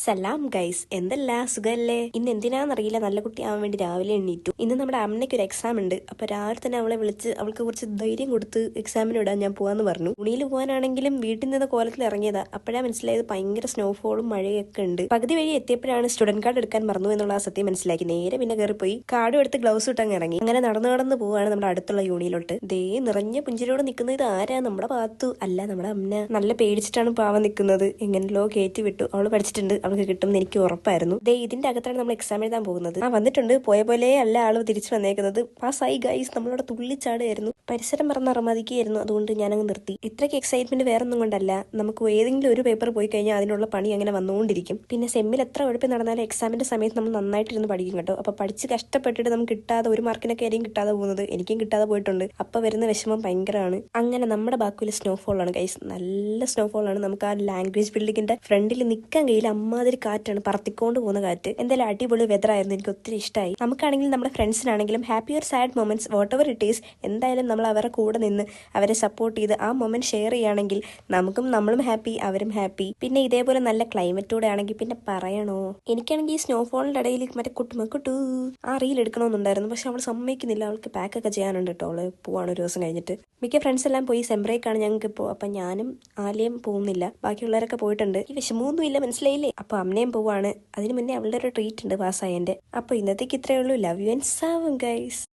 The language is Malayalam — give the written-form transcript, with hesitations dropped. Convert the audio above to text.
സലാം ഗൈസ്, എന്തല്ല സുഖല്ലേ? ഇന്ന് എന്തിനാന്നറിയില്ല നല്ല കുട്ടിയാവാൻ വേണ്ടി രാവിലെ എണ്ണീറ്റു. ഇന്ന് നമ്മുടെ അമ്മയ്ക്ക് ഒരു എക്സാം ഉണ്ട്. അപ്പൊ രാവിലെ തന്നെ അവളെ വിളിച്ച് അവൾക്ക് കുറച്ച് ധൈര്യം കൊടുത്ത് എക്സാമിന് ഇടാൻ ഞാൻ പോവാന്ന് പറഞ്ഞു. തുണിയിൽ പോകാനാണെങ്കിലും വീട്ടിൽ നിന്ന് കോലത്തിൽ ഇറങ്ങിയതാ. അപ്പോഴാ മനസ്സിലായത് ഭയങ്കര സ്നോഫോളും മഴയൊക്കെ ഉണ്ട്. പകുതി വഴി എത്തിയപ്പോഴാണ് സ്റ്റുഡന്റ് കാർഡ് എടുക്കാൻ മറന്നു എന്നുള്ള ആ സത്യം മനസ്സിലാക്കി. നേരെ പിന്നെ കയറിപ്പോയി കാർഡും എടുത്ത് ഗ്ലൗസ് ഇട്ടങ്ങ് ഇറങ്ങി. അങ്ങനെ നടന്നു പോവാണ് നമ്മുടെ അടുത്തുള്ള യൂണിയിലോട്ട്. ദേ നിറഞ്ഞ പുഞ്ചിരിയോടെ നിൽക്കുന്നത് ഇത് ആരാ? നമ്മുടെ പാത്തു അല്ല, നമ്മുടെ അമ്മ. നല്ല പേടിച്ചിട്ടാണ് പാവം നിൽക്കുന്നത്. എങ്ങനെല്ലോ കയറ്റി വിട്ടു. അവള് പഠിച്ചിട്ടുണ്ട്, അവൾക്ക് കിട്ടുമെന്ന് എനിക്ക് ഉറപ്പായിരുന്നു. ദേ ഇതിന്റെ അകത്താണ് നമ്മൾ എക്സാം എഴുതാൻ പോകുന്നത്. വന്നിട്ടുണ്ട്. പോയ പോലെ അല്ല ആള് തിരിച്ചു വന്നേക്കുന്നത്. പാസ്സായി ഗൈസ്. നമ്മളവിടെ തുള്ളിച്ചാടുകയായിരുന്നു. പരിസരം മറന്ന് അറമതിക്കുകയായിരുന്നു. അതുകൊണ്ട് ഞാനങ്ങ് നിർത്തി. ഇത്രയ്ക്ക് എക്സൈറ്റ്മെന്റ് വേറെ ഒന്നും കൊണ്ടല്ല. നമുക്ക് ഏതെങ്കിലും ഒരു പേപ്പർ പോയി കഴിഞ്ഞാൽ അതിനുള്ള പണി അങ്ങനെ വന്നുകൊണ്ടിരിക്കും. പിന്നെ സെമ്മിൽ എത്ര ഉഴപ്പം നടന്നാലും എക്സാമിന്റെ സമയത്ത് നമ്മൾ നന്നായിട്ടിരുന്ന് പഠിക്കും കേട്ടോ. അപ്പൊ പഠിച്ച് കഷ്ടപ്പെട്ടിട്ട് നമുക്ക് കിട്ടാതെ ഒരു മാർക്കിനൊക്കെ ആയിരിക്കും കിട്ടാതെ പോകുന്നത്. എനിക്കും കിട്ടാതെ പോയിട്ടുണ്ട്. അപ്പൊ വരുന്ന വിഷമം ഭയങ്കരമാണ്. അങ്ങനെ നമ്മുടെ ബാക്കിൽ സ്നോഫോൾ ആണ് ഗൈസ്. നല്ല സ്നോഫോൾ ആണ്. നമുക്ക് ആ ലാംഗ്വേജ് ബിൽഡിങ്ങിന്റെ ഫ്രണ്ടിൽ നിൽക്കാൻ കഴിയില്ല. അമ്മാതിരി കാറ്റാണ്, പറത്തിക്കൊണ്ട് പോകുന്ന കാറ്റ്. എന്തായാലും അടിപൊളി വെതർ ആയിരുന്നു. എനിക്ക് ഒത്തിരി ഇഷ്ടമായി. നമുക്കാണെങ്കിലും നമ്മുടെ ഫ്രണ്ട്സിനാണെങ്കിലും happy or sad moments whatever it is, എന്തായാലും നമ്മൾ അവരുടെ കൂടെ നിന്ന് അവരെ സപ്പോർട്ട് ചെയ്ത് ആ മൊമെന്റ് ഷെയർ ചെയ്യുകയാണെങ്കിൽ നമ്മളും ഹാപ്പി, അവരും ഹാപ്പി. പിന്നെ ഇതേപോലെ നല്ല ക്ലൈമറ്റൂടെ ആണെങ്കിൽ പിന്നെ പറയണോ. എനിക്കാണെങ്കിൽ ഈ സ്നോഫോളിന്റെ ഇടയിൽ മറ്റേ കുട്ടു ആ റീൽ എടുക്കണമെന്നുണ്ടായിരുന്നു. പക്ഷെ അവൾ സമ്മതിക്കുന്നില്ല. അവൾക്ക് പാക്കൊക്കെ ചെയ്യാനുണ്ട് കേട്ടോ. അവള് പോവാണ് ഒരു ദിവസം കഴിഞ്ഞിട്ട്. മിക്ക ഫ്രണ്ട്സ് എല്ലാം പോയി. സെംബ്രേക്കാണ് ഞങ്ങൾക്ക് ഇപ്പോൾ. അപ്പൊ ഞാനും ആലയും പോകുന്നില്ല. ബാക്കിയുള്ളവരൊക്കെ പോയിട്ടുണ്ട്. ഈ വിഷമമൊന്നുമില്ല, മനസ്സിലായില്ലേ? അപ്പൊ അമ്മയും പോവാണ്. അതിന് മുന്നേ അവളുടെ ഒരു ട്രീറ്റ് ഉണ്ട് പാസ്സായതിന്റെ. അപ്പൊ ഇന്നത്തേക്ക് ഇത്രയേ ഉള്ളൂ. ലവ് യു ആൻഡ് സാവം ഗൈസ്.